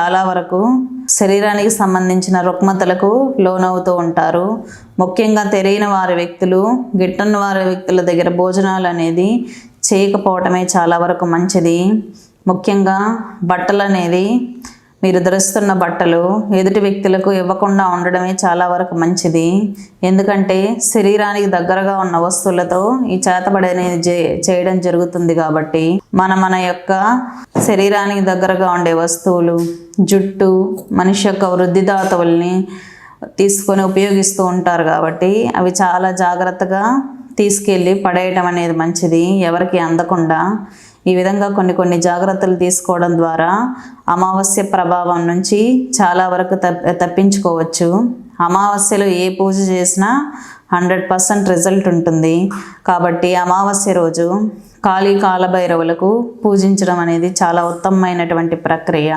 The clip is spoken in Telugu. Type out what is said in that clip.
చాలా వరకు శరీరానికి సంబంధించిన రుగ్మతలకు లోనవుతూ ఉంటారు. ముఖ్యంగా తెలియని వారి వ్యక్తులు, గిట్టని వారి వ్యక్తుల దగ్గర భోజనాలు అనేది చేయకపోవటమే చాలా వరకు మంచిది. ముఖ్యంగా బట్టలు అనేది మీరు ధరిస్తున్న బట్టలు ఎదుటి వ్యక్తులకు ఇవ్వకుండా ఉండడమే చాలా వరకు మంచిది. ఎందుకంటే శరీరానికి దగ్గరగా ఉన్న వస్తువులతో ఈ చేతబడి అనేది చేయడం జరుగుతుంది. కాబట్టి మన యొక్క శరీరానికి దగ్గరగా ఉండే వస్తువులు, జుట్టు, మనిషి యొక్క వృద్ధిదాతవుల్ని తీసుకొని ఉపయోగిస్తూ ఉంటారు. కాబట్టి అవి చాలా జాగ్రత్తగా తీసుకెళ్ళి పడేయటం అనేది మంచిది, ఎవరికి అందకుండా. ఈ విధంగా కొన్ని జాగ్రత్తలు తీసుకోవడం ద్వారా అమావాస్య ప్రభావం నుంచి చాలా వరకు తప్పించుకోవచ్చు. అమావాస్యలో ఏ పూజ చేసినా 100% రిజల్ట్ ఉంటుంది. కాబట్టి అమావాస్య రోజు కాళభైరవులకు పూజించడం అనేది చాలా ఉత్తమమైనటువంటి ప్రక్రియ.